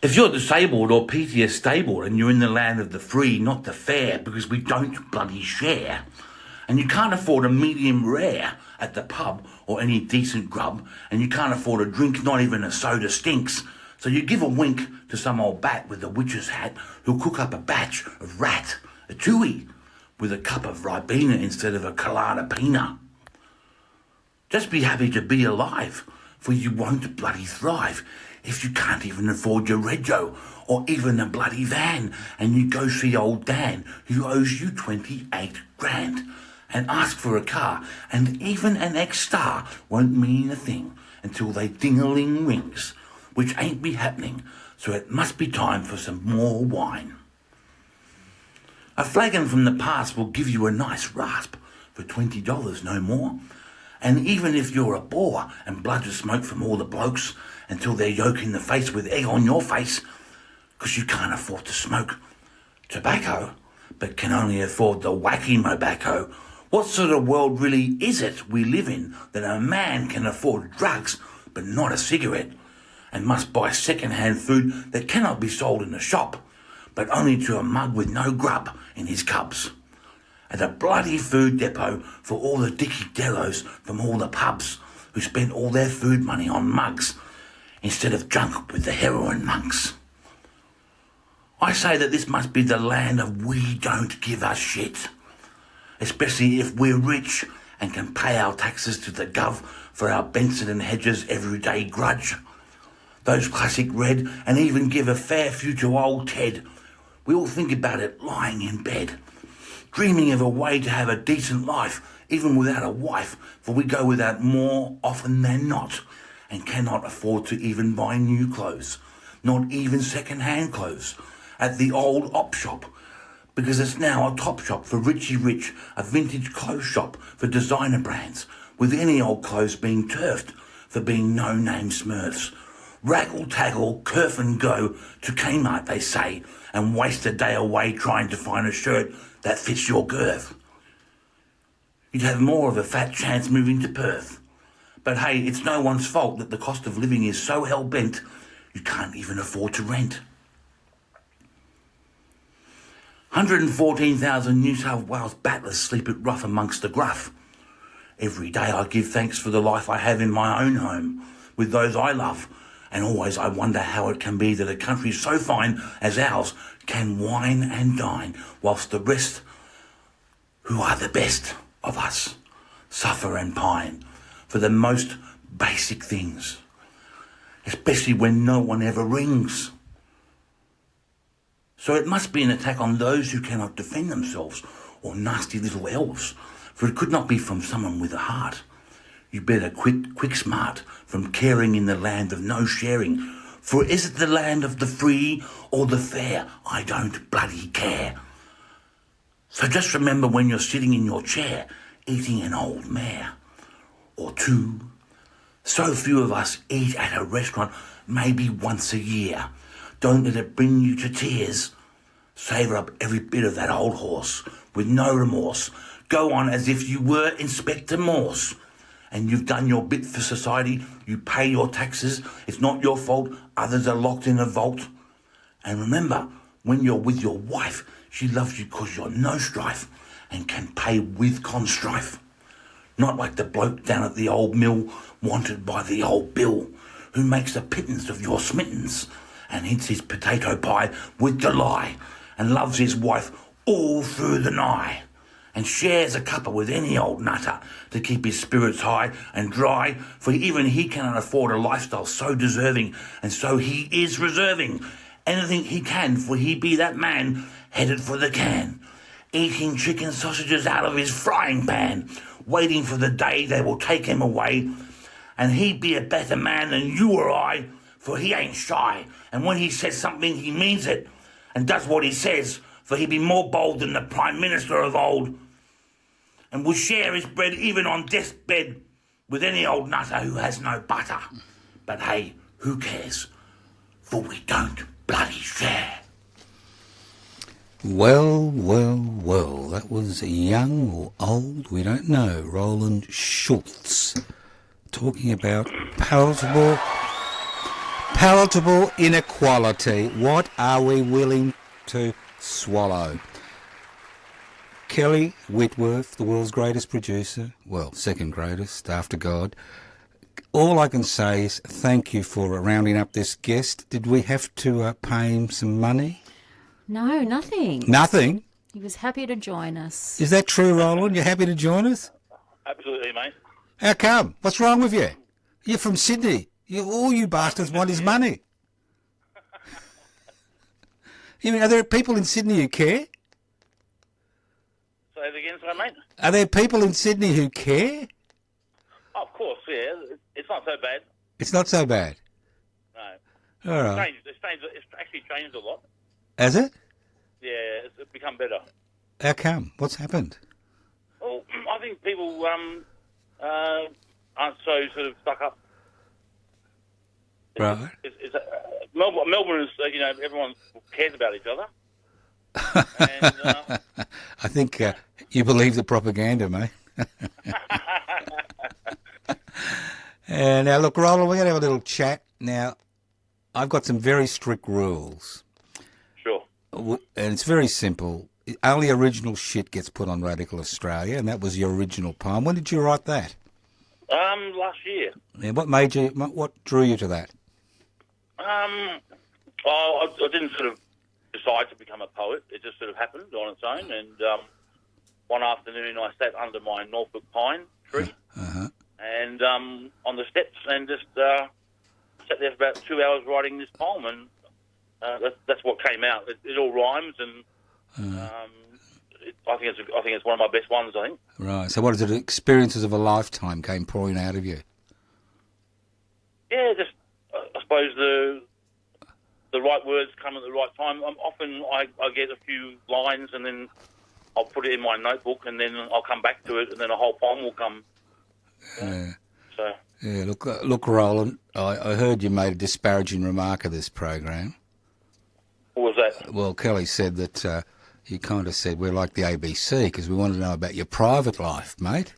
If you're disabled or PTS stable and you're in the land of the free, not the fair, because we don't bloody share, and you can't afford a medium rare at the pub or any decent grub, and you can't afford a drink, not even a soda stinks, so you give a wink to some old bat with a witch's hat who'll cook up a batch of rat, a tui, with a cup of Ribena instead of a colada pina. Just be happy to be alive, for you won't bloody thrive if you can't even afford your rego or even a bloody van, and you go see old Dan who owes you 28 grand and ask for a car, and even an ex-star won't mean a thing until they ding-a-ling rings, which ain't be happening, so it must be time for some more wine. A flagon from the past will give you a nice rasp for $20, no more. And even if you're a bore and bludge smoke from all the blokes until they're yoke in the face with egg on your face, 'cause you can't afford to smoke tobacco, but can only afford the wacky mobacco, what sort of world really is it we live in that a man can afford drugs but not a cigarette, and must buy second-hand food that cannot be sold in a shop, but only to a mug with no grub in his cubs? At a bloody food depot for all the dicky dellos from all the pubs who spent all their food money on mugs instead of drunk with the heroin monks. I say that this must be the land of we don't give a shit, especially if we're rich and can pay our taxes to the gov for our Benson and Hedges everyday grudge. Those classic red, and even give a fair few to old Ted. We all think about it lying in bed, dreaming of a way to have a decent life, even without a wife, for we go without more often than not, and cannot afford to even buy new clothes, not even second-hand clothes, at the old op shop, because it's now a top shop for Richie Rich, a vintage clothes shop for designer brands, with any old clothes being turfed for being no-name smurfs. Raggle-taggle, curf and go to Kmart, they say, and waste a day away trying to find a shirt that fits your girth. You'd have more of a fat chance moving to Perth. But hey, it's no one's fault that the cost of living is so hell-bent you can't even afford to rent. 114,000 New South Wales battlers sleep at rough amongst the gruff. Every day I give thanks for the life I have in my own home, with those I love, and always I wonder how it can be that a country so fine as ours can wine and dine, whilst the rest, who are the best of us, suffer and pine for the most basic things, especially when no one ever rings. So it must be an attack on those who cannot defend themselves, or nasty little elves, for it could not be from someone with a heart. You better quick smart from caring in the land of no sharing, for is it the land of the free or the fair? I don't bloody care. So just remember when you're sitting in your chair, eating an old mare or two. So few of us eat at a restaurant maybe once a year. Don't let it bring you to tears. Savour up every bit of that old horse with no remorse. Go on as if you were Inspector Morse. And you've done your bit for society. You pay your taxes. It's not your fault. Others are locked in a vault. And remember, when you're with your wife, she loves you because you're no strife and can pay with constrife. Not like the bloke down at the old mill wanted by the old Bill, who makes a pittance of your smittens and eats his potato pie with delight and loves his wife all through the night, and shares a cuppa with any old nutter to keep his spirits high and dry, for even he cannot afford a lifestyle so deserving, and so he is reserving anything he can, for he be that man headed for the can, eating chicken sausages out of his frying pan, waiting for the day they will take him away, and he be a better man than you or I, for he ain't shy, and when he says something he means it, and does what he says, for he be more bold than the Prime Minister of old, and will share his bread even on death's bed with any old nutter who has no butter. But hey, who cares? For we don't bloody share. Well, that was young or old, we don't know. Rowland Schultz talking about palatable Unpalatable inequality. What are we willing to swallow? Kelly Whitworth, the world's greatest producer, well, second greatest after God. All I can say is thank you for rounding up this guest. Did we have to pay him some money? No, nothing. Nothing? He was happy to join us. Is that true, Rowland? You're happy to join us? Absolutely, mate. How come? What's wrong with you? You're from Sydney. All you bastards want is money. You mean, are there people in Sydney who care? Say it again, sorry, mate. Are there people in Sydney who care? Oh, of course, yeah. It's not so bad. It's not so bad. No. All right. It's actually changed a lot. Has it? Yeah, it's become better. How come? What's happened? Well, I think people aren't so sort of stuck up. Right. Melbourne is, everyone cares about each other. And, I think you believe the propaganda, mate. Now, look, Rowland, we're going to have a little chat. Now, I've got some very strict rules. Sure. And it's very simple. Only original shit gets put on Radical Australia, and that was your original poem. When did you write that? Last year. Yeah, what drew you to that? I didn't sort of decide to become a poet. It just sort of happened on its own. And one afternoon I sat under my Norfolk pine tree and on the steps and just sat there for about 2 hours writing this poem. And that's what came out. It all rhymes, and I think it's one of my best ones. I think. Right. So, what is it? Experiences of a lifetime came pouring out of you. Yeah, just I suppose the right words come at the right time. Often I get a few lines and then I'll put it in my notebook and then I'll come back to it and then a whole poem will come. Yeah. So. Yeah. Look, Rowland. I heard you made a disparaging remark of this program. What was that? Well, Kelly said that you kind of said we're like the ABC because we want to know about your private life, mate.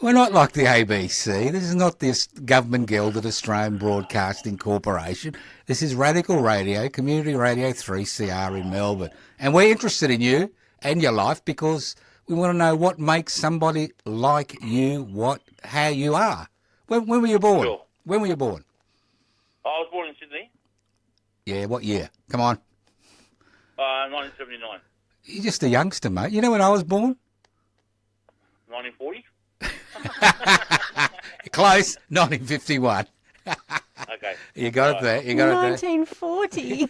We're not like the ABC. This is not this government gilded Australian Broadcasting Corporation. This is Radical Radio, Community Radio 3CR in Melbourne. And we're interested in you and your life because we want to know what makes somebody like you, how you are. When were you born? Sure. When were you born? I was born in Sydney. Yeah, what year? Come on. 1979. You're just a youngster, mate. You know when I was born? 1940? Close. 1951. Okay. You got it there. You got it there. 1940.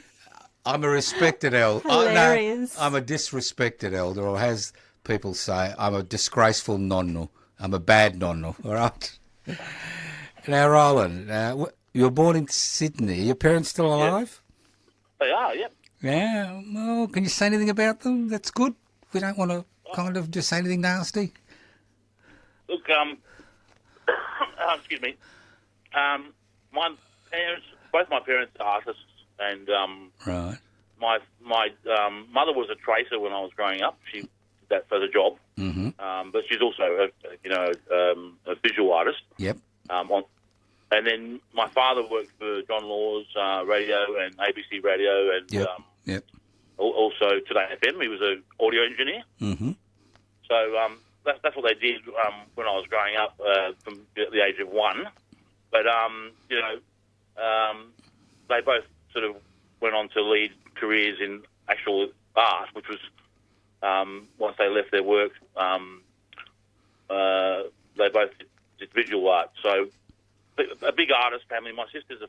I'm a respected elder. Hilarious. I'm a disrespected elder, or as people say, I'm a disgraceful nonno. I'm a bad nonno, all right? Now, Rowland, you were born in Sydney. Are your parents still alive? They are, yep. Yeah. Well, can you say anything about them? That's good. We don't want to kind of just say anything nasty. Look, excuse me. My parents, both my parents are artists, and Right. my mother was a tracer when I was growing up. She did that for the job, but she's also a visual artist. Yep. And then my father worked for John Law's radio and ABC Radio, and Yep. also Today FM. He was an audio engineer. Mm-hmm. So that's what they did when I was growing up from the age of 1. But, they both sort of went on to lead careers in actual art, which was, once they left their work, they both did visual art. So a big artist family. My sister's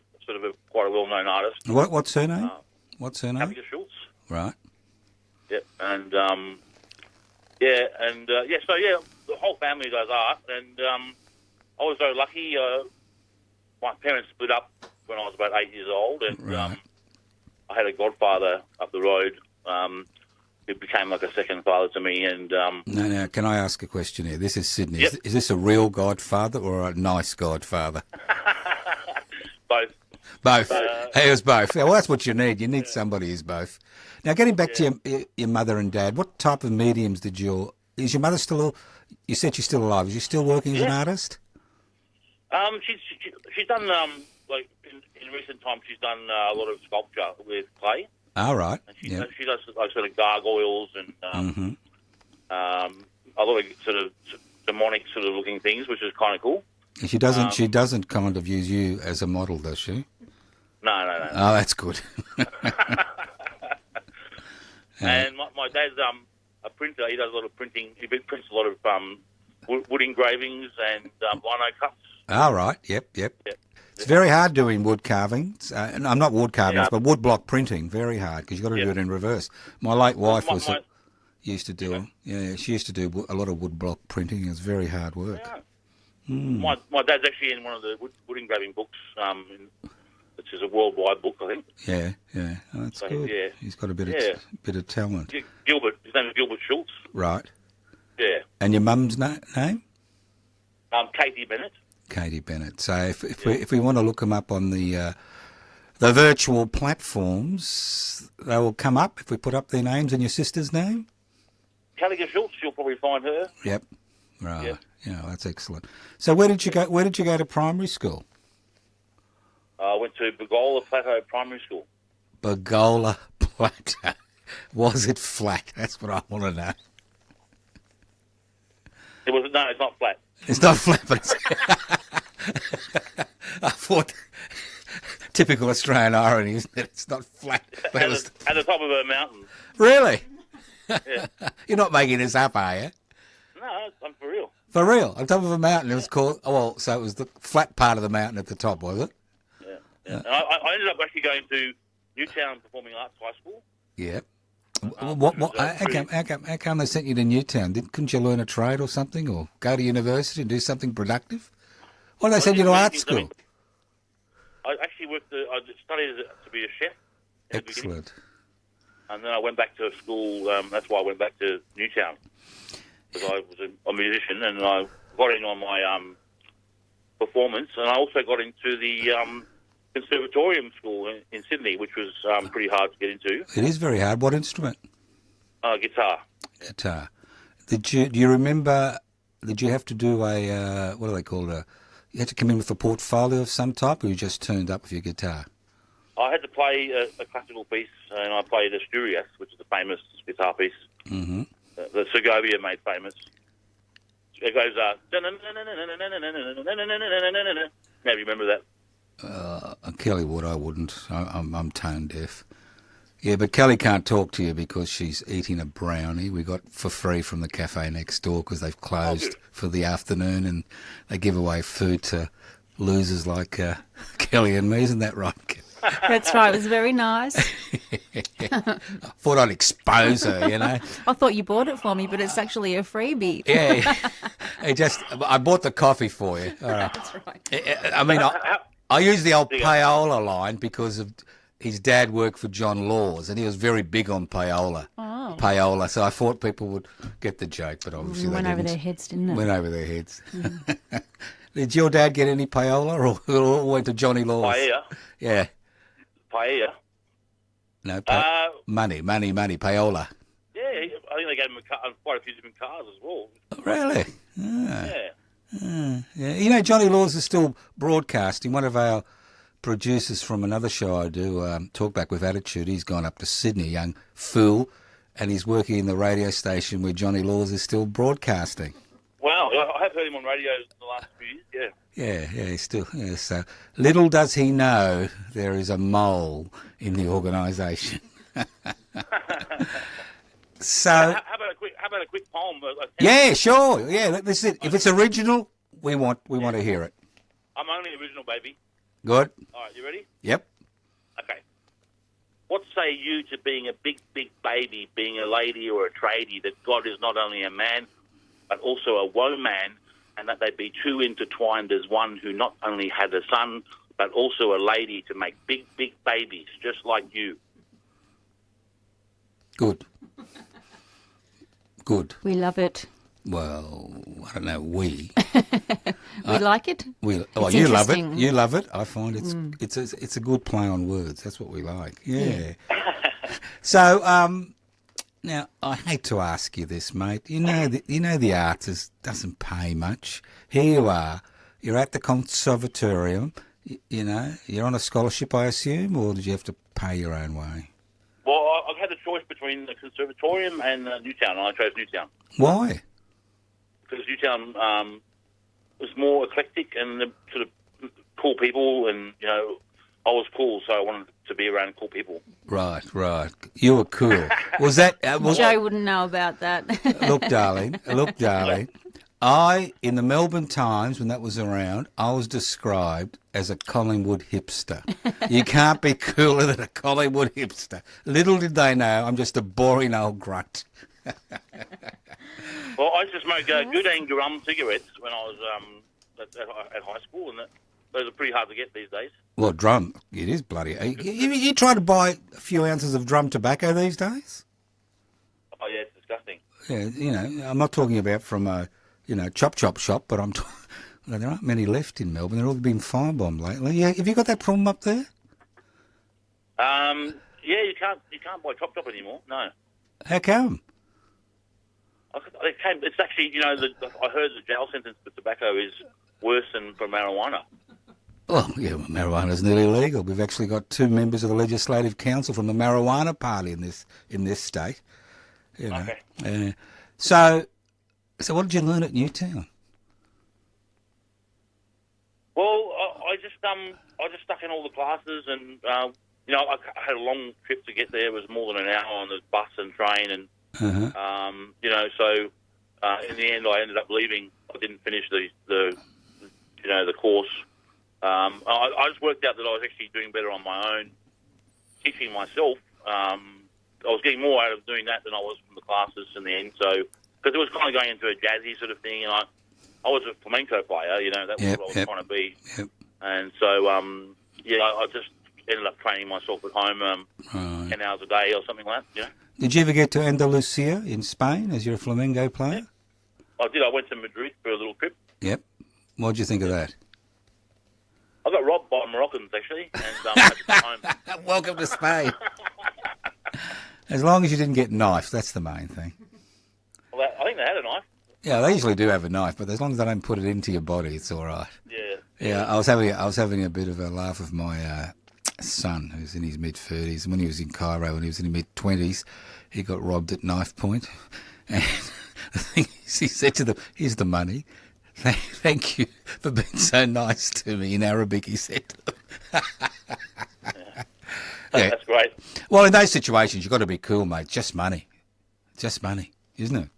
quite a well-known artist. What's her name? Schultz. Right. Yep, and so the whole family does art, and I was very lucky. My parents split up when I was about 8 years old, and Right. I had a godfather up the road who became like a second father to me. And Now, can I ask a question here? This is Sydney. Yep. Is this a real godfather or a nice godfather? both. Both. It was both. Well, that's what you need. You need somebody who's both. Now, getting back to your mother and dad, what type of mediums is your mother still, you said she's still alive, is she still working as an artist? She's done like in recent times. She's done a lot of sculpture with clay, All right. and she Yeah. she does like sort of gargoyles and a lot of sort of demonic sort of looking things, which is kind of cool. She doesn't. She doesn't kind of use you as a model, does she? No. Oh, that's good. And my dad's a printer. He does a lot of printing. He prints a lot of wood engravings and lino cuts. All right. Yep. Yep. It's very hard doing wood carvings. No, not wood carvings, but wood block printing. Very hard because you've got to do it in reverse. My late wife used to do. Yeah, she used to do a lot of wood block printing. It was very hard work. Yeah. My dad's actually in one of the wood engraving books, which is a worldwide book, I think. Yeah. Oh, that's good. Yeah. He's got a bit of talent. Gilbert. His name is Gilbert Schultz. Right. Yeah. And your mum's name? Katie Bennett. Katie Bennett. So if we want to look them up on the virtual platforms, they will come up if we put up their names and your sister's name. Callagher Schultz. You'll probably find her. Yep. Right. Yep. Yeah, that's excellent. So where did you go? Where did you go to primary school? I went to Bagola Plateau Primary School. Bagola Plateau. Was it flat? That's what I want to know. No, it's not flat. It's not flat, but it's... I thought... Typical Australian irony, isn't it? It's not flat. But At the top of a mountain. Really? Yeah. You're not making this up, are you? No, I'm for real. For real? On top of a mountain, it was called... Oh, well, so it was the flat part of the mountain at the top, was it? Yeah. And I ended up actually going to Newtown Performing Arts High School. Yeah. How come they sent you to Newtown? Couldn't you learn a trade or something, or go to university and do something productive? Why did they send you to art school? I actually I studied to be a chef. Excellent. And then I went back to school. That's why I went back to Newtown, because I was a musician, and I got in on my performance, and I also got into the Conservatorium School in Sydney, which was pretty hard to get into. It is very hard. What instrument? Guitar. Guitar. Do you remember? Did you have to do a what do they call it? You had to come in with a portfolio of some type, or you just turned up with your guitar? I had to play a classical piece, and I played Asturias, which is a famous guitar piece that Segovia made famous. It goes, maybe you remember that? Kelly would, I wouldn't. I'm tone deaf. Yeah, but Kelly can't talk to you because she's eating a brownie we got for free from the cafe next door because they've closed for the afternoon, and they give away food to losers like Kelly and me. Isn't that right, Kelly? That's right. It was very nice. I thought I'd expose her, you know. I thought you bought it for me, but it's actually a freebie. Yeah. I bought the coffee for you. All right. That's right. I mean, I use the old payola line because of his dad worked for John Laws, and he was very big on payola. Oh. Payola. So I thought people would get the joke, but obviously they Went didn't. over their heads, didn't it? Went over their heads. Did your dad get any payola, or all went to Johnny Laws? Paella. Yeah. Paella. No, money, payola. Yeah, I think they gave him quite a few different cars as well. Oh, really? Yeah. Yeah. You know, Johnny Laws is still broadcasting. One of our producers from another show I do, Talkback with Attitude, he's gone up to Sydney, young fool, and he's working in the radio station where Johnny Laws is still broadcasting. Wow, I have heard him on radio in the last few years, yeah. Yeah, he's still. Yeah, so little does he know there is a mole in the organisation. So how about a quick poem? Yeah, sure. Yeah, this is it. If it's original, we want to hear it. I'm only original, baby. Good. All right, you ready? Yep. Okay. What say you to being a big, big baby, being a lady or a tradie, that God is not only a man, but also a woman, and that they be two intertwined as one, who not only had a son, but also a lady, to make big, big babies, just like you. Good. Good. We love it. Well, I don't know. We like it. You love it. You love it. I find it's a good play on words. That's what we like. Yeah. So now I hate to ask you this, mate. You know the arts doesn't pay much. Here you are. You're at the conservatorium. You know, you're on a scholarship, I assume, or did you have to pay your own way? Well, I've had a choice between the Conservatorium and Newtown, and I chose Newtown. Why? Because Newtown was more eclectic and the sort of cool people, and, you know, I was cool, so I wanted to be around cool people. Right. You were cool. Was that... Joe wouldn't know about that. Look, darling. In the Melbourne Times, when that was around, I was described as a Collingwood hipster. You can't be cooler than a Collingwood hipster. Little did they know, I'm just a boring old grunt. Well, I used to smoke good and gum cigarettes when I was at high school, and those are pretty hard to get these days. Well, drum, it is bloody... You try to buy a few ounces of drum tobacco these days? Oh, yeah, it's disgusting. Yeah, you know, I'm not talking about from a... chop shop, but there aren't many left in Melbourne. They're all been firebombed lately. Yeah, have you got that problem up there? Yeah, you can't buy chop anymore. No. How come? It's actually, I heard the jail sentence for tobacco is worse than for marijuana. Well, yeah, marijuana's nearly legal. We've actually got 2 members of the Legislative Council from the marijuana party in this state. Okay. So what did you learn at Newtown? Well, I just stuck in all the classes, and I had a long trip to get there. It was more than an hour on the bus and train, and so in the end, I ended up leaving. I didn't finish the course. I just worked out that I was actually doing better on my own, teaching myself. I was getting more out of doing that than I was from the classes in the end. So. Because it was kind of going into a jazzy sort of thing, and I was a flamenco player, that was what I was trying to be. Yep. And so, I just ended up training myself at home 10 hours a day or something like that, Did you ever get to Andalusia in Spain as your flamenco player? I did. I went to Madrid for a little trip. Yep. What did you think of that? I got robbed by Moroccans, actually, and had to come home. Welcome to Spain. As long as you didn't get knifed, that's the main thing. Well, I think they had a knife. Yeah, they usually do have a knife, but as long as they don't put it into your body, it's all right. Yeah. Yeah, I was having a bit of a laugh with my son, who's in his mid-30s. When he was in Cairo, when he was in his mid-20s, he got robbed at knife point. And the thing is, he said to them, "Here's the money. Thank you for being so nice to me," in Arabic, he said to them. Yeah. That's great. Well, in those situations, you've got to be cool, mate. Just money, isn't it?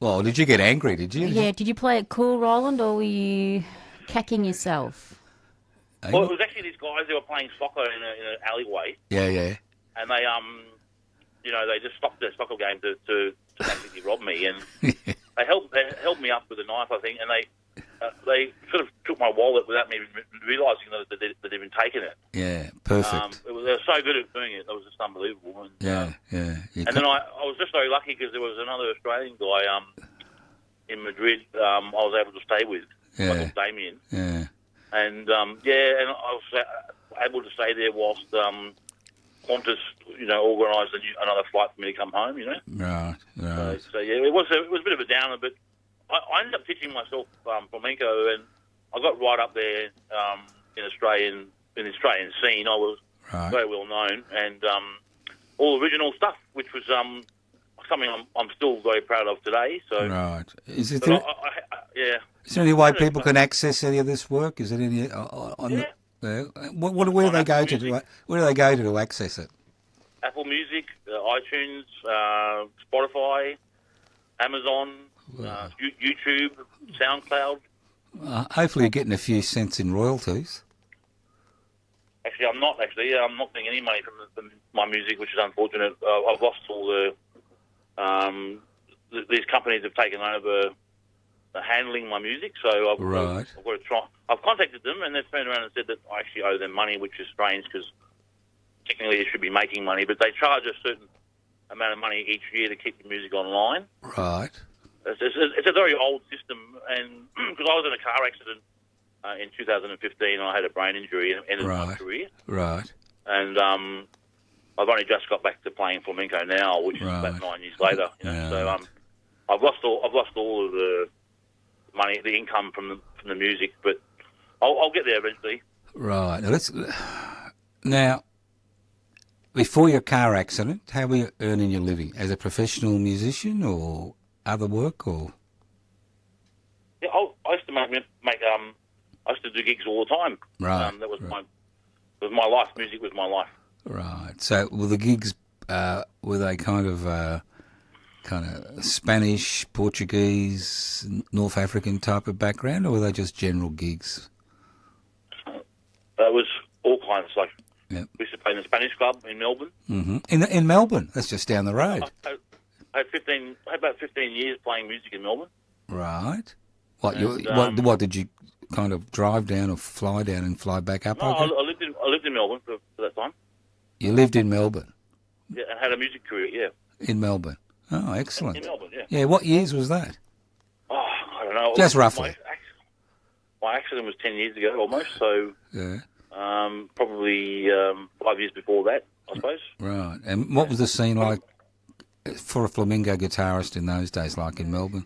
Well, did you get angry, did you? Yeah, did you play it cool, Rowland, or were you cacking yourself? Well, it was actually these guys who were playing soccer in an alleyway. Yeah. And they, they just stopped their soccer game to basically rob me. And they held me up with a knife, I think, and they sort of took my wallet without me realising that they'd even taken it. Yeah, perfect. They were so good at doing it; that was just unbelievable. And, yeah. And then I was just very lucky because there was another Australian guy in Madrid I was able to stay with, called Damien. Yeah. And and I was able to stay there whilst Qantas, organised another flight for me to come home. Right. So it was a bit of a downer, but I ended up teaching myself flamenco, and I got right up there in the Australian scene. I was very well known, and all original stuff, which was something I'm still very proud of today. So right, is there any way people can access any of this work? Is there any where do they go to? Where do they go to access it? Apple Music, iTunes, Spotify, Amazon. YouTube, SoundCloud. Hopefully you're getting a few cents in royalties. Actually, I'm not. I'm not getting any money from my music, which is unfortunate. I've lost all these companies have taken over handling my music, so I've got to try. I've contacted them, and they've turned around and said that I actually owe them money, which is strange because technically they should be making money, but they charge a certain amount of money each year to keep the music online. Right. It's a very old system, and because I was in a car accident in 2015, I had a brain injury and ended my career. Right. And I've only just got back to playing flamenco now, which is about 9 years later. So I've lost all of money, the income from the music. But I'll get there eventually. Right. Now, before your car accident, how were you earning your living? As a professional musician or other work, or? Yeah, I used to I used to do gigs all the time. Right. That was my life. Music was my life. Right. So were the gigs were they kind of Spanish, Portuguese, North African type of background, or were they just general gigs? It was all kinds. Like Yep. we used to play in the Spanish club in Melbourne. Mm-hmm. In Melbourne, that's just down the road. I had about 15 years playing music in Melbourne. Right. What And, what did you kind of drive down or fly down and fly back up? No, Okay? I lived in Melbourne for that time. You lived in Melbourne. Yeah, and had a music career. Yeah, In Melbourne. Oh, excellent. in Melbourne. Yeah. Yeah. What years was that? Oh, I don't know. Just roughly. My accident was 10 years ago, almost. So Yeah. probably 5 years before that, I suppose. Right. And what was the scene like for a flamenco guitarist in those days, like in Melbourne?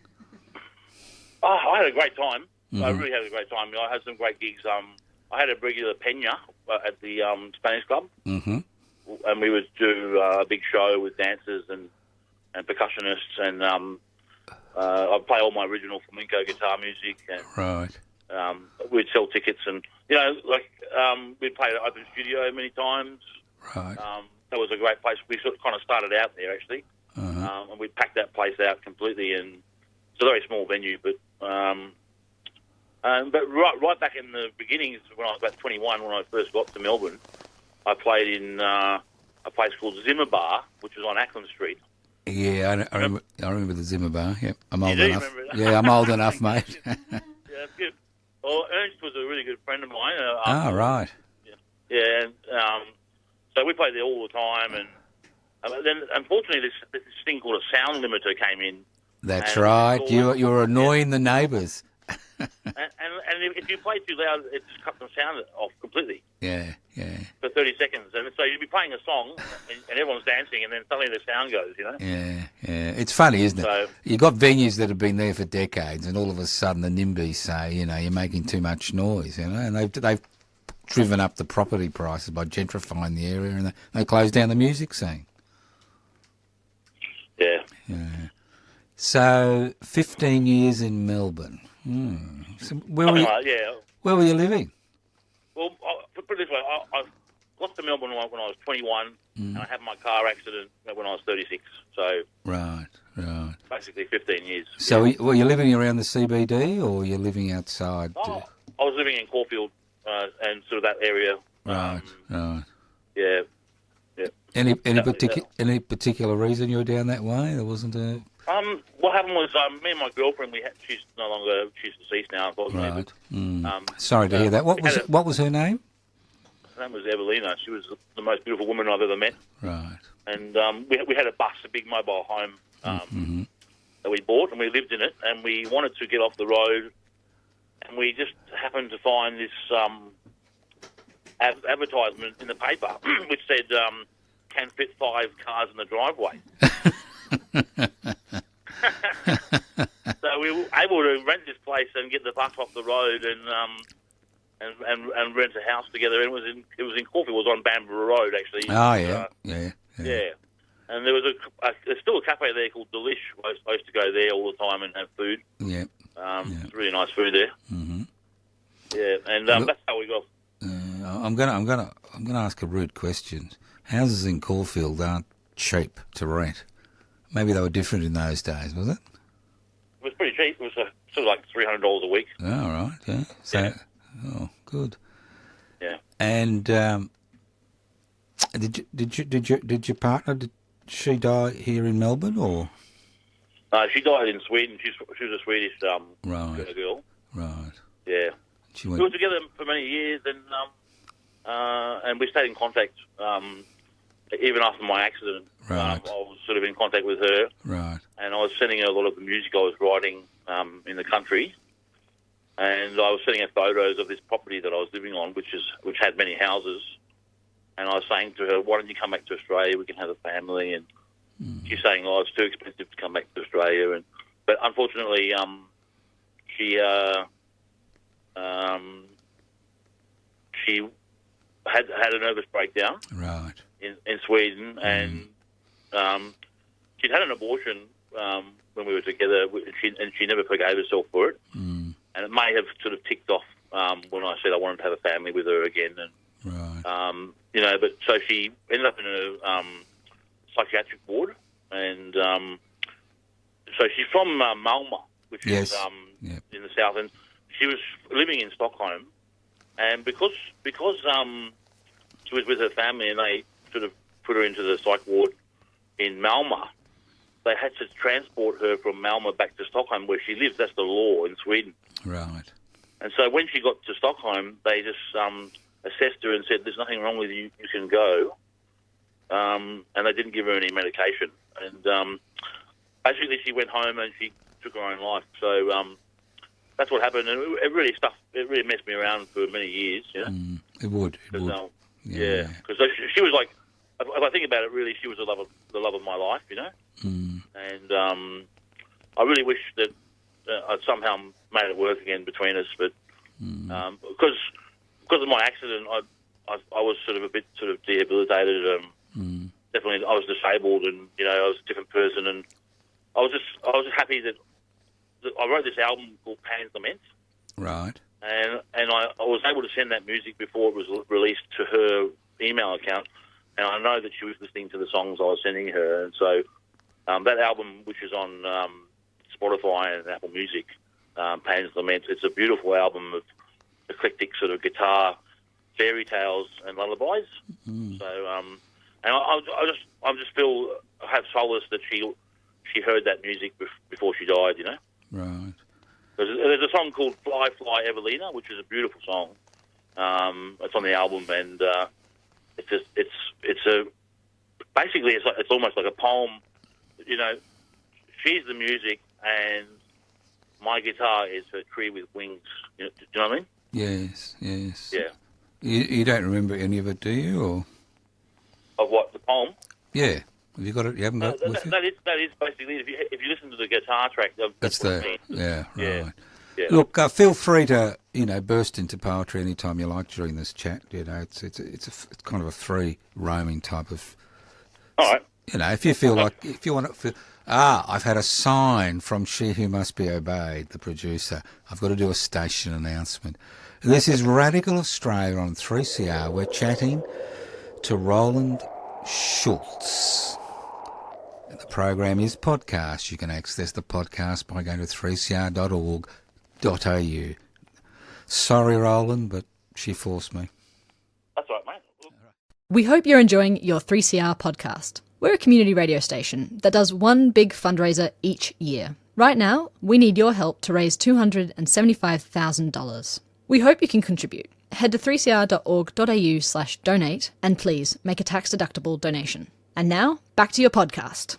Oh, I had a great time. Mm-hmm. I really had a great time. I had some great gigs. I had a regular peña at the Spanish club, Mm-hmm. and we would do a big show with dancers and percussionists, and I'd play all my original flamenco guitar music, and Right. we'd sell tickets, and we'd play at open studio many times. Right. That was a great place. We sort of kind of started out there actually, Uh-huh. and we packed that place out completely, and it's a very small venue, but right back in the beginnings, when I was about 21, when I first got to Melbourne, I played in a place called Zimmer Bar, which was on Ackland Street. Yeah, I remember the Zimmer Bar. Yep, I'm old do enough. remember that? Yeah, I'm old enough, mate. Yeah, good. Well, Ernst was a really good friend of mine. Right. Yeah, and so we played there all the time, and then unfortunately this thing called a sound limiter came in. That's And right. it's You were annoying the neighbours. And if you play too loud, it just cuts the sound off completely Yeah, yeah, for 30 seconds. And so you'd be playing a song, and everyone's dancing, and then suddenly the sound goes, yeah, yeah. It's funny, isn't it? So- You got venues that have been there for decades, and all of a sudden the NIMBYs say, you're making too much noise, and they've driven up the property prices by gentrifying the area, and they closed down the music scene. Yeah. Yeah. So, 15 years in Melbourne. So where were you living? Well, put it this way, I got to Melbourne when I was 21, and I had my car accident when I was 36. So Right. basically 15 years. So were you living around the CBD, or were you living outside? I was living in Caulfield and sort of that area. Right. Yeah. Any particular reason you were down that way? There wasn't a... What happened was me and my girlfriend, she's no longer, she's deceased now, unfortunately. Right. Sorry to hear that. What was her name? Her name was Evelina. She was the most beautiful woman I've ever met. Right. And we had a bus, a big mobile home that we bought, and we lived in it, and we wanted to get off the road, and we just happened to find this advertisement in the paper which said, can fit 5 cars in the driveway. So we were able to rent this place and get the bus off the road and rent a house together. And it was in Caulfield. It was on Bamborough Road, actually. Oh, yeah. Yeah. And there was there's still a cafe there called Delish. I used to go there all the time and have food. Yeah. It's really nice food there. Mm-hmm. Yeah, and that's how we got. I'm gonna ask a rude question. Houses in Caulfield aren't cheap to rent. Maybe they were different in those days, was it? It was pretty cheap. It was sort of like $300 a week. Oh, right. Yeah. So, Yeah. Oh, good. Yeah. And did your partner? Did she die here in Melbourne, or? She died in Sweden. She was a Swedish Right. girl. Right. Yeah. She We went. were together for many years, and we stayed in contact even after my accident. Right. I was sort of in contact with her, Right. and I was sending her a lot of the music I was writing in the country, and I was sending her photos of this property that I was living on, which had many houses. And I was saying to her, "Why don't you come back to Australia? We can have a family." And she's saying, "Oh, it's too expensive to come back to Australia." But unfortunately, she had a nervous breakdown. Right. In Sweden, and she'd had an abortion when we were together, and she never forgave herself for it. And it may have sort of ticked off when I said I wanted to have a family with her again. And Right. but so she ended up in a psychiatric ward, and so she's from Malmö, which is in the south, and she was living in Stockholm, and because she was with her family, and they sort of put her into the psych ward in Malmö, they had to transport her from Malmö back to Stockholm, where she lives. That's the law in Sweden. Right. And so when she got to Stockholm, they just assessed her and said, "There's nothing wrong with you. You can go." And they didn't give her any medication. And basically, she went home and she took her own life. So that's what happened. And it really messed me around for many years. You know? It would. Yeah. Because she was like, if I think about it, really, she was the love of my life. You know. And I really wish that I'd somehow made it work again between us, but because of my accident, I was sort of a bit debilitated. Definitely, I was disabled, and I was a different person, and I was just happy that I wrote this album called Pan's Lament. Right. And I was able to send that music before it was released to her email account, and I know that she was listening to the songs I was sending her, and so that album, which is on Spotify and Apple Music, Pan's Lament, it's a beautiful album of eclectic sort of guitar, fairy tales, and lullabies. So, and I just feel I have solace that she heard that music before she died. Right. There's a song called "Fly, Fly, Evelina," which is a beautiful song. It's on the album, and basically it's almost like a poem. She's the music, and my guitar is her tree with wings. Do you know what I mean? Yes. Yeah. You don't remember any of it, do you? Or Of what, the poem? yeah, have you got it? You haven't got it with you? That is basically, if you listen to the guitar track, That's what it the means. yeah, right. Yeah. Look, feel free to burst into poetry anytime you like during this chat. It's kind of a free roaming type of. All right. If you feel like if you want to feel. I've had a sign from She Who Must Be Obeyed, the producer. I've got to do a station announcement. This is Radical Australia on 3CR. We're chatting to Rowland Schultz. The program is podcast. You can access the podcast by going to 3cr.org.au. Sorry, Rowland, but she forced me. That's all right, mate. We hope you're enjoying your 3CR podcast. We're a community radio station that does one big fundraiser each year. Right now, we need your help to raise $275,000. We hope you can contribute. Head to 3cr.org.au/donate and please make a tax-deductible donation. And now, back to your podcast.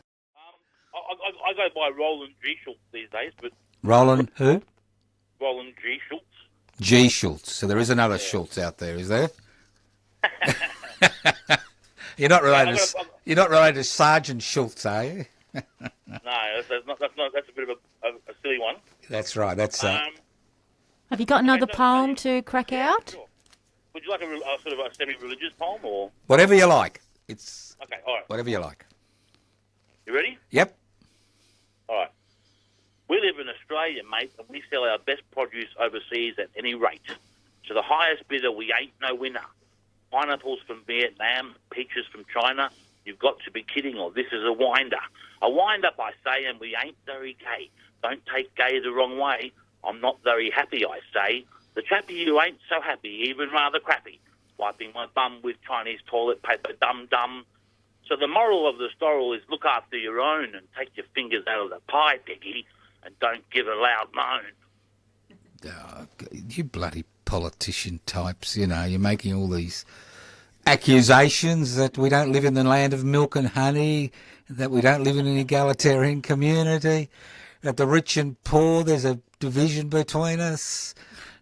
I go by Rowland G. Schultz these days, but... Rowland who? Rowland G. Schultz. G. Schultz. So there is another Schultz out there, is there? You're not related to Sergeant Schultz, are you? No, that's a bit of a silly one. That's right. That's Have you got another poem to crack out? Sure. Would you like a sort of a semi-religious poem, or whatever you like. It's okay? All right. Whatever you like. You ready? Yep. All right. We live in Australia, mate, and we sell our best produce overseas at any rate. To the highest bidder, we ain't no winner. Pineapples from Vietnam, peaches from China. You've got to be kidding, or this is a winder. A wind-up, I say, and we ain't very gay. Don't take gay the wrong way. I'm not very happy, I say. The chappy who ain't so happy, even rather crappy. Wiping my bum with Chinese toilet paper, dum-dum. So the moral of the story is look after your own and take your fingers out of the pie, Peggy, and don't give a loud moan. Oh, you bloody politician types, you're making all these accusations that we don't live in the land of milk and honey, that we don't live in an egalitarian community, that the rich and poor, there's a division between us.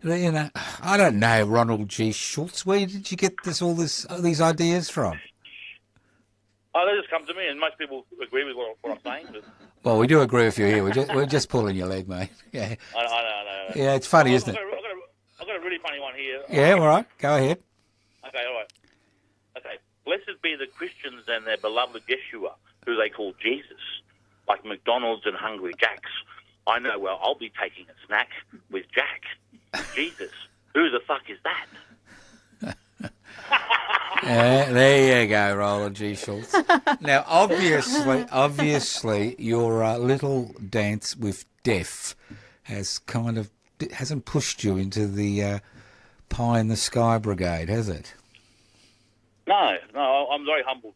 I don't know, Ronald G. Schultz. Where did you get all these ideas from? Oh, they just come to me, and most people agree with what I'm saying. But Well, we do agree with you here. We're just pulling your leg, mate. Yeah. I know. Yeah, it's funny, isn't it? I've got a really funny one here. Yeah, all right. Go ahead. Okay, all right. Okay. Blessed be the Christians and their beloved Yeshua, who they call Jesus, like McDonald's and Hungry Jack's. I know, well, I'll be taking a snack with Jack. Jesus, who the fuck is that? There you go, Rowland G. Schultz. Now, obviously, your little dance with death hasn't pushed you into the pie in the sky brigade, has it? No, I'm very humbled.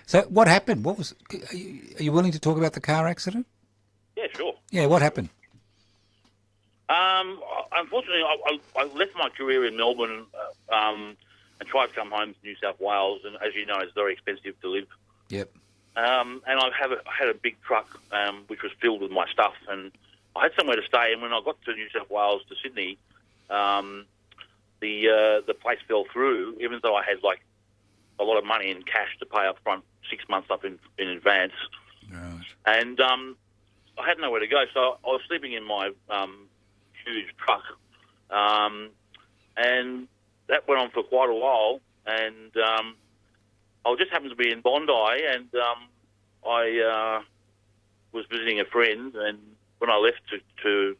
So, what happened? Are you willing to talk about the car accident? Yeah, sure. Yeah, what happened? Unfortunately, I left my career in Melbourne and tried to come home to New South Wales, and as you know, it's very expensive to live. Yep. And I had a big truck which was filled with my stuff, and I had somewhere to stay. And when I got to New South Wales to Sydney, the place fell through, even though I had like a lot of money in cash to pay up front 6 months up in advance. Right. And I had nowhere to go, so I was sleeping in my huge truck, and that went on for quite a while. And I just happened to be in Bondi, and I was visiting a friend. And when I left to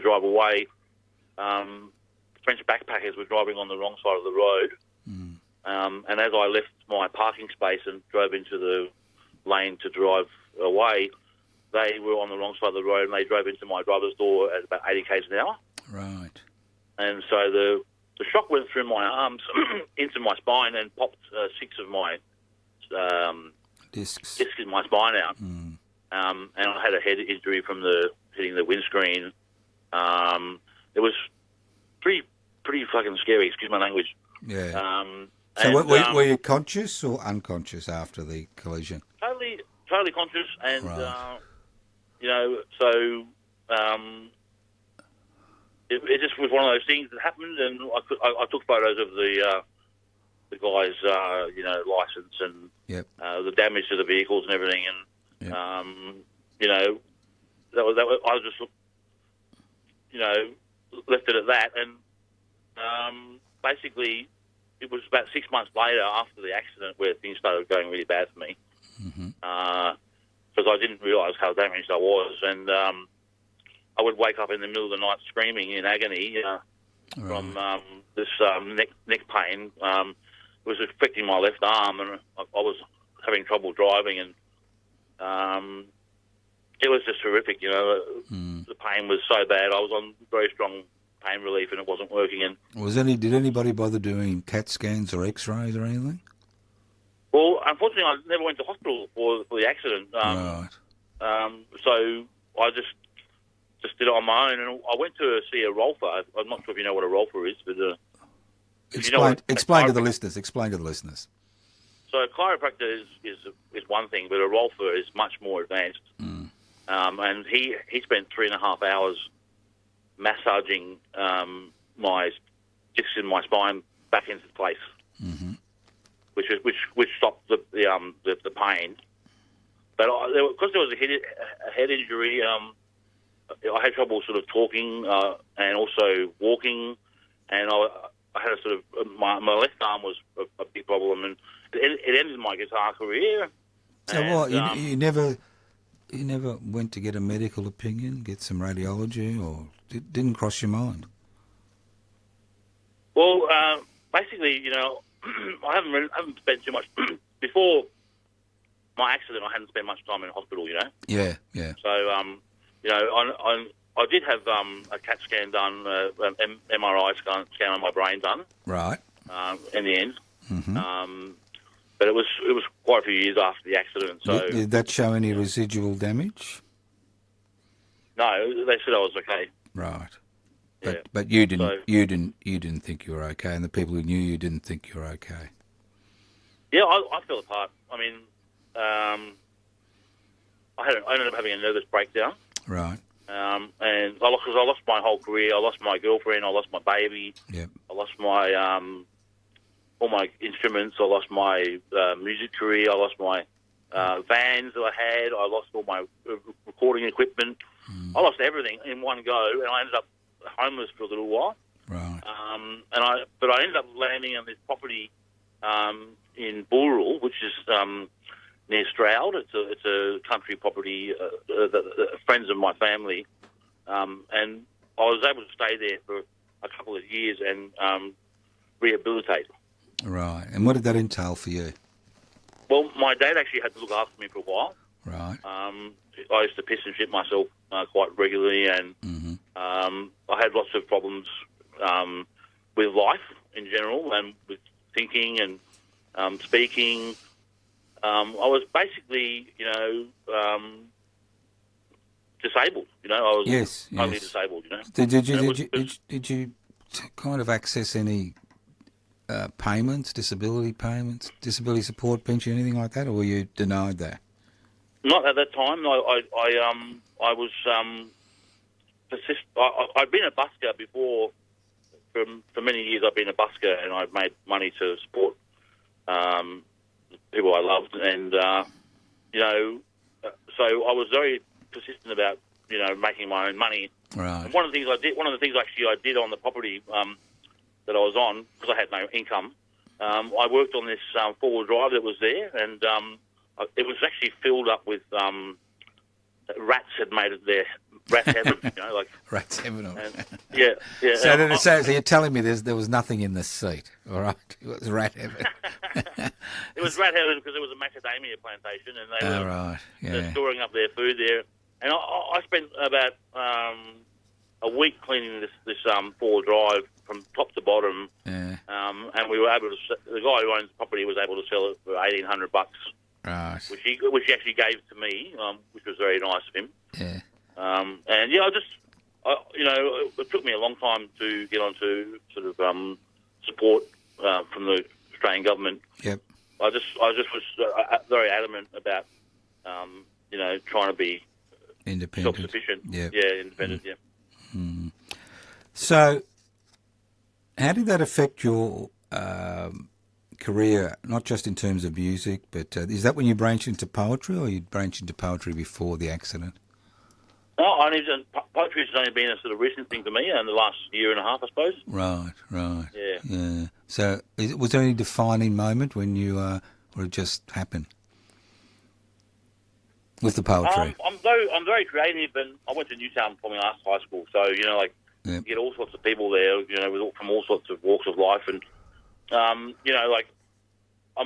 drive away, French backpackers were driving on the wrong side of the road. And as I left my parking space and drove into the lane to drive away, they were on the wrong side of the road, and they drove into my driver's door at about 80 k's an hour. Right. And so the shock went through my arms into my spine and popped 6 of my Discs in my spine out. And I had a head injury from hitting the windscreen. It was pretty fucking scary. Excuse my language. Yeah. So were you conscious or unconscious after the collision? Totally conscious, and Right. So it just was one of those things that happened, and I took photos of the guy's license and Yep. the damage to the vehicles and everything, and Yep. that was I just left it at that, and basically it was about 6 months later after the accident where things started going really bad for me. Because I didn't realise how damaged I was, and I would wake up in the middle of the night screaming in agony from this neck pain. It was affecting my left arm, and I was having trouble driving, and it was just horrific. The pain was so bad. I was on very strong pain relief, and it wasn't working. And did anybody bother doing CAT scans or X-rays or anything? Well, unfortunately, I never went to hospital for the accident. Right. So I just did it on my own, and I went to see a rolfer. I'm not sure if you know what a rolfer is, but Explain to the listeners. Explain to the listeners. So a chiropractor is one thing, but a rolfer is much more advanced. And he spent 3.5 hours massaging my discs in my spine back into place. Which stopped the pain, but because there was a head injury, I had trouble sort of talking and also walking, and I had a sort of my left arm was a big problem, and it ended my guitar career. So what? You never went to get a medical opinion, get some radiology, or it didn't cross your mind? Well, basically, I haven't spent too much before my accident. I hadn't spent much time in hospital, Yeah. So, I did have a CAT scan done, an MRI scan on my brain done. Right. In the end, but it was quite a few years after the accident. So Did that show any residual damage? No, they said I was okay. Right. Yeah. But you didn't think you were okay, and the people who knew you didn't think you were okay. Yeah, I fell apart. I mean, I ended up having a nervous breakdown. Right. And I lost my whole career. I lost my girlfriend. I lost my baby. Yep. I lost my all my instruments. I lost my music career. I lost my vans that I had. I lost all my recording equipment. I lost everything in one go, and I ended up homeless for a little while. Right. But I ended up landing on this property in Booral, which is near Stroud. It's a country property. Friends of my family, and I was able to stay there for a couple of years and rehabilitate. Right. And what did that entail for you? Well, my dad actually had to look after me for a while. Right. I used to piss and shit myself quite regularly, and I had lots of problems with life in general and with thinking and speaking. I was basically, disabled. I was totally disabled. Did you kind of access any payments, disability support pension, anything like that, or were you denied that? Not at that time. I was persist. I'd been a busker before. For many years, I've been a busker, and I've made money to support people I loved, and so I was very persistent about making my own money. Right. And one of the things I did on the property that I was on, because I had no income, I worked on this four-wheel drive that was there, and it was actually filled up with rats had made it there. Rat heaven, Rats heaven. Yeah. So you're telling me there was nothing in the seat, all right? It was rat heaven. It was rat heaven because it was a macadamia plantation, and they were storing up their food there. And I spent about a week cleaning this four-wheel drive from top to bottom. Yeah. And we were able to. The guy who owns the property was able to sell it for $1,800, right? Which he actually gave to me, which was very nice of him. Yeah. It took me a long time to get onto sort of support from the Australian government. Yep. I just was very adamant about trying to be independent, self-sufficient. Yep. Yeah, independent. Yeah. Mm. So, how did that affect your career? Not just in terms of music, but is that when you branched into poetry, or you branched into poetry before the accident? No, poetry has only been a sort of recent thing for me in the last year and a half, I suppose. Right. Yeah. So, was there any defining moment when you, or it just happened with the poetry? I'm very creative, and I went to Newtown Performing Arts High School, so you get all sorts of people there, from all sorts of walks of life, and I'm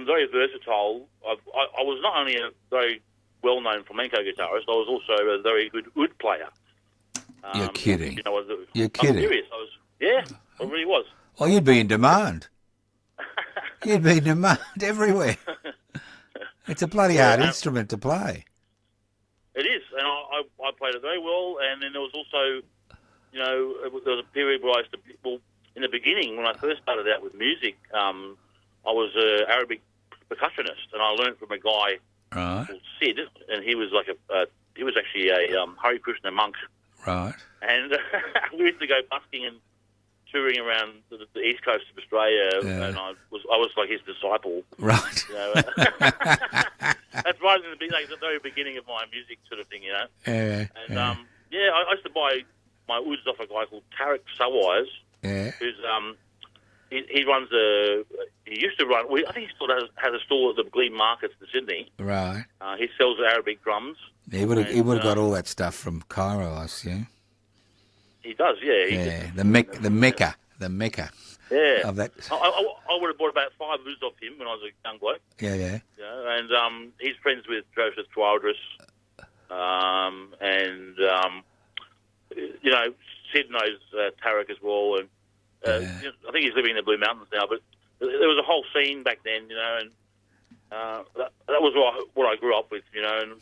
very versatile. I was not only a very well-known flamenco guitarist, I was also a very good oud player. You're kidding. You're kidding. I'm serious. I really was. Oh, you'd be in demand. You'd be in demand everywhere. It's a bloody hard instrument to play. It is, and I played it very well. And then there was also, there was a period where I used to, in the beginning when I first started out with music, I was an Arabic percussionist, and I learned from a guy called Sid, and he was he was actually a Hare Krishna monk. Right. And we used to go busking and touring around the east coast of Australia, and I was like his disciple. Right. That's right in the very beginning of my music sort of thing, Yeah. And I used to buy my ouds off a guy called Tarek Sawais, who's he used to run. I think he still has a stall at the Glebe Markets in Sydney. Right. He sells Arabic drums. He would have got all that stuff from Cairo, I assume. He does, yeah. The Mecca. Yeah. Of that. I would have bought about 5 ouds off him when I was a young bloke. Yeah. And he's friends with Joseph Twildress, and Sid knows Tarek as well, and I think he's living in the Blue Mountains now. But there was a whole scene back then, and that was what I grew up with, and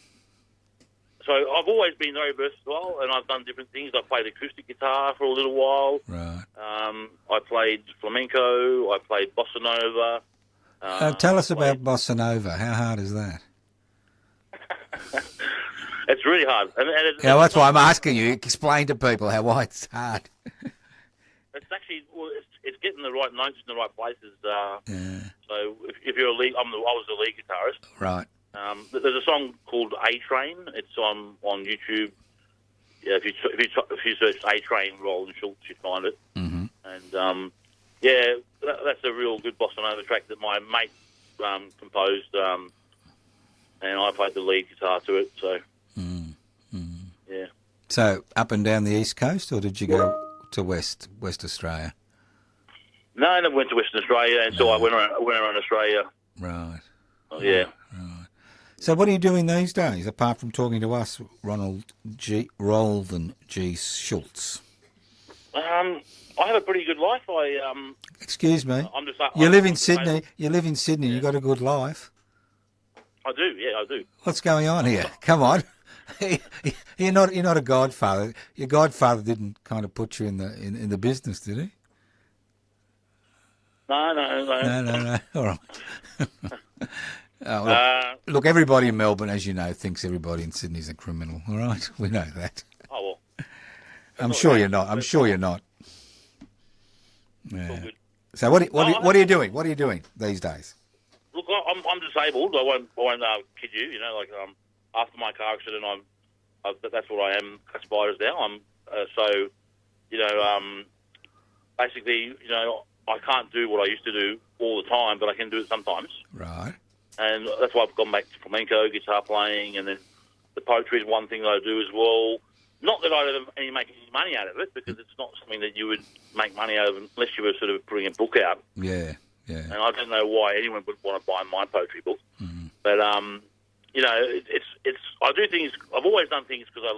so I've always been very versatile, and I've done different things. I played acoustic guitar for a little while. Right. I played flamenco. I played bossa nova. Tell us about bossa nova. How hard is that? It's really hard. That's why I'm asking you. Explain to people why it's hard. It's actually it's getting the right notes in the right places. Yeah. So if you're a lead, I was a lead guitarist. Right. There's a song called A Train. It's on YouTube. Yeah, if you search A Train Rowland Schultz, you find it. Mm-hmm. And that's a real good bossa nova track that my mate composed, and I played the lead guitar to it. So yeah. So up and down the east coast, or did you go to West Australia? No, I never went to Western Australia, and so I went around Australia. Right. Yeah. Right. So what are you doing these days, apart from talking to us, Rowland G. Schultz? I have a pretty good life. Excuse me. You live in Sydney. You live in Sydney. Yeah. You got a good life. I do. Yeah, I do. What's going on here? Come on. You're not a godfather. Your godfather didn't kind of put you in the business, did he? No. No. All right. Look, everybody in Melbourne, as you know, thinks everybody in Sydney's a criminal. All right, we know that. Oh well. I'm sure you're not. Yeah. Good. So what are you doing? What are you doing these days? Look, I'm disabled. I won't kid you. You know, like after my car accident, that's what I am classified as now. I'm so, you know, basically, you know, I can't do what I used to do all the time, but I can do it sometimes. Right. And that's why I've gone back to flamenco, guitar playing, and then the poetry is one thing that I do as well. Not that I don't make any money out of it, because it's not something that you would make money out of unless you were sort of putting a book out. Yeah. And I don't know why anyone would want to buy my poetry book. Mm-hmm. But, you know, it's I do things, I've always done things because I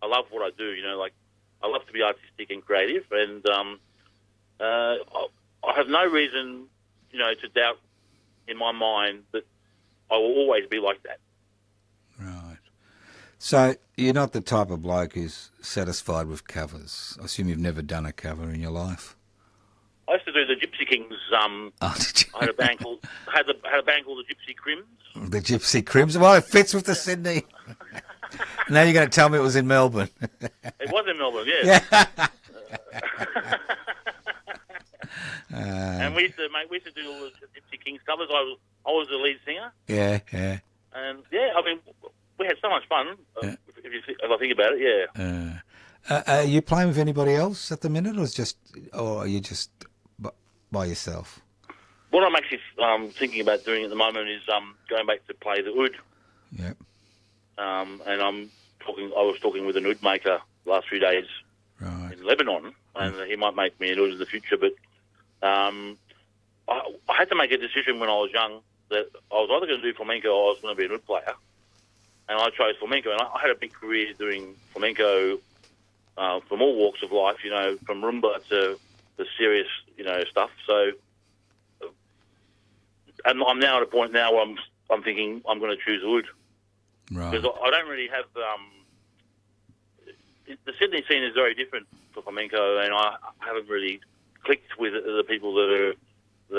love what I do, you know, like I love to be artistic and creative, and I have no reason, you know, to doubt in my mind that I will always be like that. Right. So you're not the type of bloke who's satisfied with covers. I assume you've never done a cover in your life. I used to do the Gypsy Kings. Did you? I had a band called the Gypsy Crims. The Gypsy Crims. Well, it fits with the Sydney. Now you're going to tell me it was in Melbourne. It was in Melbourne, yeah. And we used to do all the Gypsy Kings covers. I was the lead singer. Yeah. And yeah, I mean, we had so much fun. If I think about it, yeah. Are you playing with anybody else at the minute, or are you just by yourself? What I'm actually thinking about doing at the moment is going back to play the oud. Yep. And I was talking with an oud maker last few days in Lebanon, and he might make me an oud in the future. But I had to make a decision when I was young that I was either going to do flamenco or I was going to be an oud player. And I chose flamenco, and I had a big career doing flamenco from all walks of life, you know, from rumba to the serious, you know, stuff. So, and I'm now at a point now where I'm thinking I'm going to choose oud. Right. Because I don't really have the Sydney scene is very different for flamenco, and I haven't really clicked with the people that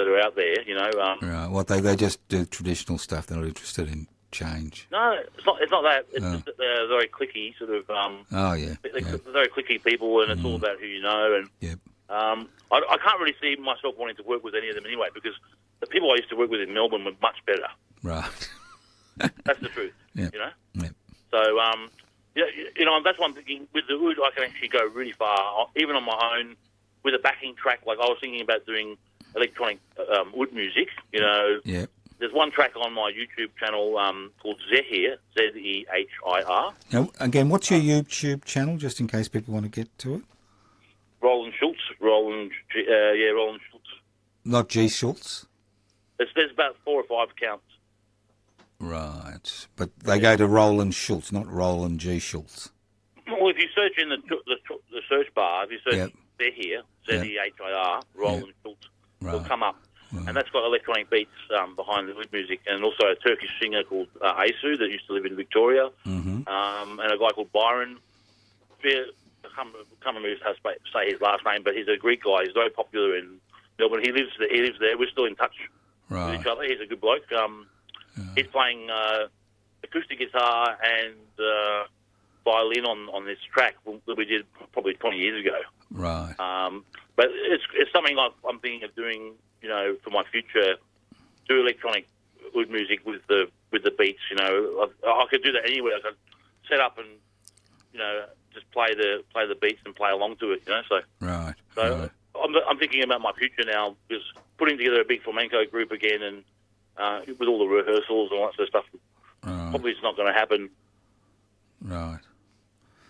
are out there, you know. Right. What they just do traditional stuff. They're not interested in change. No, it's not that. It's just that they're very cliquey, sort of. They're very cliquey people, and it's all about who you know. And yep. I can't really see myself wanting to work with any of them anyway, because the people I used to work with in Melbourne were much better. Right. That's the truth. Yep. You know. Yep. So you know, that's one thinking. With the oud, I can actually go really far, even on my own, with a backing track. Like I was thinking about doing electronic oud music. You know. Yep. There's one track on my YouTube channel called Zehir, Zehir. Now, again, what's your YouTube channel, just in case people want to get to it? Rowland Schultz. Rowland Schultz. Not G. Schultz? There's about 4 or 5 accounts. Right. But they go to Rowland Schultz, not Rowland G. Schultz. Well, if you search in the search bar, if you search Zehir, Zehir, Rowland Schultz, it'll come up. Right. And that's got electronic beats behind the oud music, and also a Turkish singer called Asu that used to live in Victoria, and a guy called Byron. I can't remember how to say his last name, but he's a Greek guy. He's very popular in Melbourne. He lives there. We're still in touch with each other. He's a good bloke. He's playing acoustic guitar and violin on this track that we did probably 20 years ago. Right. but it's something I'm thinking of doing, for my future. Do electronic oud music with the beats. I could do that anywhere. I could set up and just play the beats and play along to it. So Right. I'm thinking about my future now, because putting together a big flamenco group again, and with all the rehearsals and all that sort of stuff, probably it's not going to happen. Right.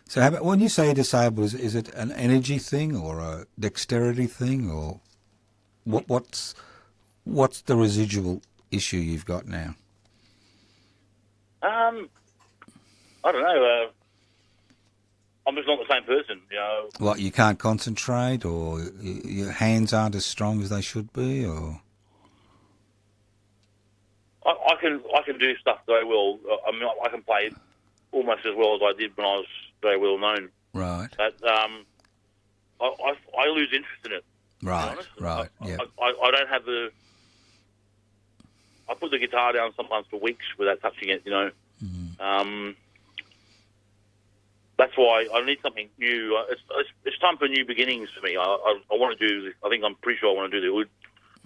So how about, when you say disabled, is it an energy thing or a dexterity thing, or what's the residual issue you've got now? I don't know. I'm just not the same person, What, you can't concentrate, or your hands aren't as strong as they should be, or? I can do stuff very well. I mean, I can play almost as well as I did when I was very well known. Right. But I lose interest in it. Right. Right. Yeah. I don't have the. I put the guitar down sometimes for weeks without touching it. That's why I need something new. It's time for new beginnings for me. I want to do. I think I'm pretty sure I want to do the oud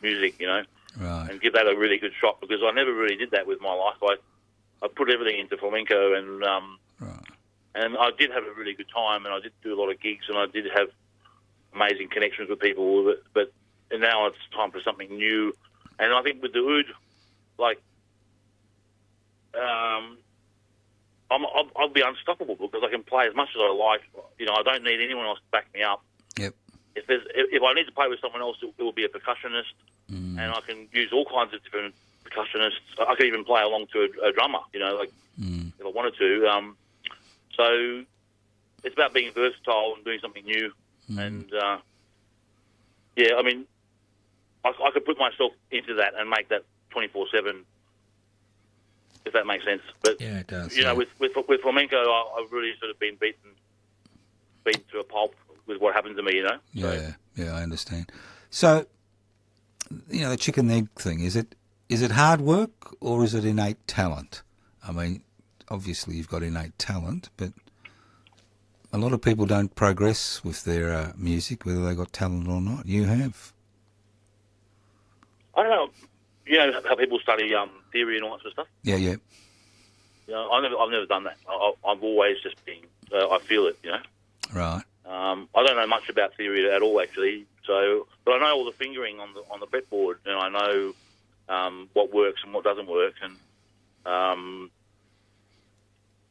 music. Right. And give that a really good shot, because I never really did that with my life. I put everything into flamenco, and Right. and I did have a really good time, and I did do a lot of gigs, and I did have amazing connections with people. But now it's time for something new, and I think with the oud, I'll be unstoppable, because I can play as much as I like. I don't need anyone else to back me up. Yep. If I need to play with someone else, it will be a percussionist, and I can use all kinds of different percussionists. I could even play along to a drummer, if I wanted to. So it's about being versatile and doing something new. And I mean, I could put myself into that and make that 24/7, if that makes sense. But Yeah, it does. with flamenco, I've really sort of been beaten to a pulp with what happened to me. Yeah, I understand. So, the chicken and egg thing, is it hard work, or is it innate talent? I mean, obviously you've got innate talent, but a lot of people don't progress with their music, whether they got talent or not. You have. I don't know. You know how people study theory and all that sort of stuff? Yeah. I've never done that. I've always just been. I feel it. Right. I don't know much about theory at all, actually. So, but I know all the fingering on the fretboard, and I know what works and what doesn't work, and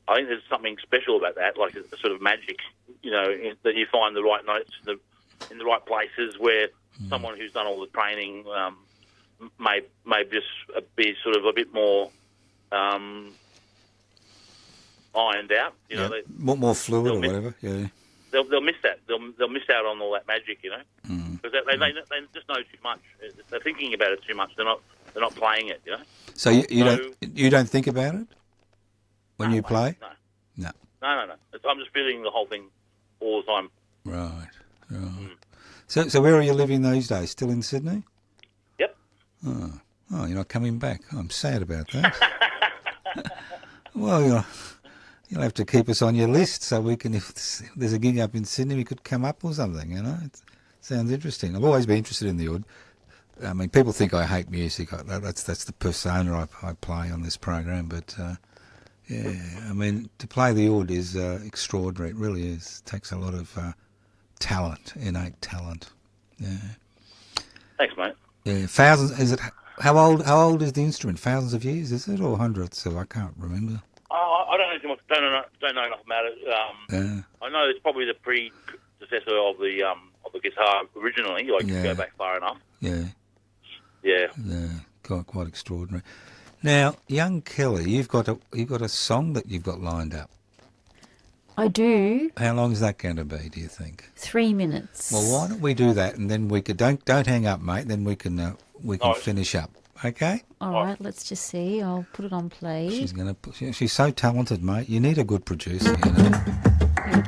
I think there's something special about that, like a sort of magic, that you find the right notes in the right places, where someone who's done all the training may just be sort of a bit more ironed out. More fluid or whatever. Yeah. They'll miss that. They'll miss out on all that magic, because they just know too much. They're thinking about it too much. They're not playing it, So you don't think about it when you play? No. I'm just feeling the whole thing all the time. Right. So where are you living these days? Still in Sydney? Yep. Oh, you're not coming back. I'm sad about that. Well, you'll have to keep us on your list so we can, if there's a gig up in Sydney, we could come up or something, It sounds interesting. I've always been interested in the oud. I mean, people think I hate music. That's the persona I play on this program. But, I mean, to play the oud is extraordinary. It really is. It takes a lot of talent, innate talent. Yeah. Thanks, mate. Yeah, thousands. Is it? How old is the instrument? Thousands of years, is it, or hundreds? So I can't remember. I don't know too much. Don't know enough about it. I know it's probably the predecessor of the guitar originally. You go back far enough. Yeah. Yeah. Quite extraordinary. Now, young Kelly, you've got a song that you've got lined up. I do. How long is that going to be, do you think? 3 minutes. Well, why don't we do that, and then we could don't hang up, mate. Then we can finish up. Okay. All right. Let's just see. I'll put it on play. She's so talented, mate. You need a good producer. Here we go.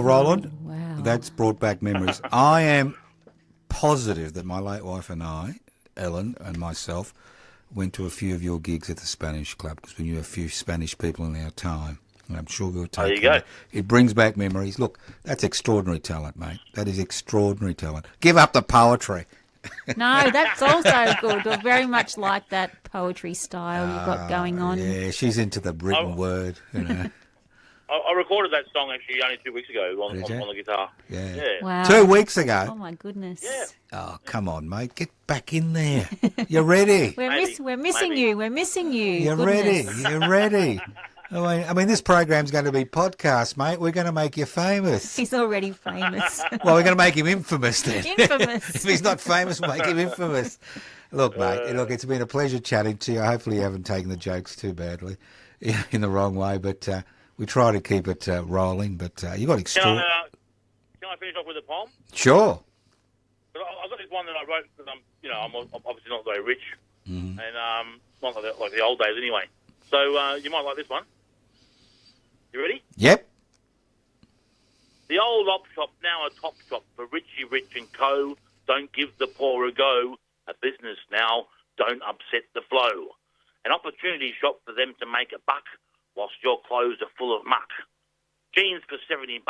Roland, wow. that's brought back memories. I am positive that my late wife and I, Ellen and myself, went to a few of your gigs at the Spanish Club because we knew a few Spanish people in our time. And I'm sure we'll take There you go. It brings back memories. Look, that's extraordinary talent, mate. That is extraordinary talent. Give up the poetry. No, that's also good. We're very much like that poetry style you've got going on. Yeah, she's into the written word, you know. I recorded that song actually only 2 weeks ago on Did you? the guitar. Yeah. Wow. 2 weeks ago. Oh, my goodness. Yeah. Oh, come on, mate. Get back in there. You're ready. We're missing Maybe. you. We're missing you. You're Goodness. ready. You're ready. I mean, this program's going to be podcast, mate. We're going to make you famous. He's already famous. Well, we're going to make him infamous then. Infamous. If he's not famous, we'll make him infamous. Look, mate, look, it's been a pleasure chatting to you. Hopefully you haven't taken the jokes too badly in the wrong way, but we try to keep it rolling. But you got Can I finish off with a poem? Sure. I've got this one that I wrote because I'm obviously not very rich, and not like the old days anyway. So you might like this one. You ready? Yep. The old op shop, now a top shop for Richie Rich and Co. Don't give the poor a go. A business now, don't upset the flow. An opportunity shop for them to make a buck whilst your clothes are full of muck. Jeans for $70.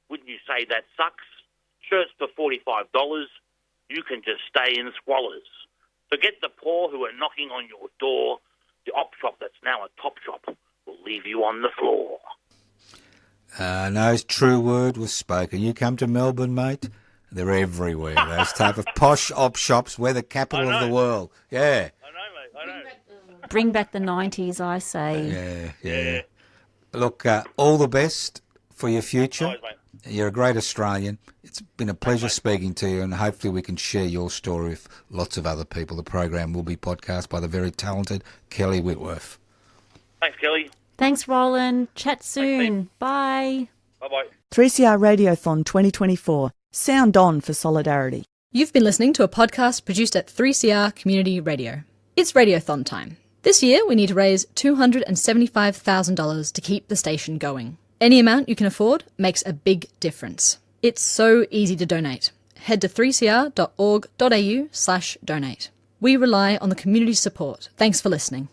Wouldn't you say that sucks? Shirts for $45. You can just stay in squalors. Forget the poor who are knocking on your door. The op shop that's now a top shop will leave you on the floor. No true word was spoken. You come to Melbourne, mate, they're everywhere. Those type of posh op shops. We're the capital of the world. Yeah. I know, mate. I know. Bring back the 90s, I say. Yeah. Look, all the best for your future. Always, mate. You're a great Australian. It's been a pleasure speaking to you, and hopefully we can share your story with lots of other people. The program will be podcast by the very talented Kelly Whitworth. Thanks, Kelly. Thanks, Roland. Chat soon. Bye. Bye-bye. 3CR Radiothon 2024. Sound on for solidarity. You've been listening to a podcast produced at 3CR Community Radio. It's Radiothon time. This year, we need to raise $275,000 to keep the station going. Any amount you can afford makes a big difference. It's so easy to donate. Head to 3cr.org.au/donate. We rely on the community's support. Thanks for listening.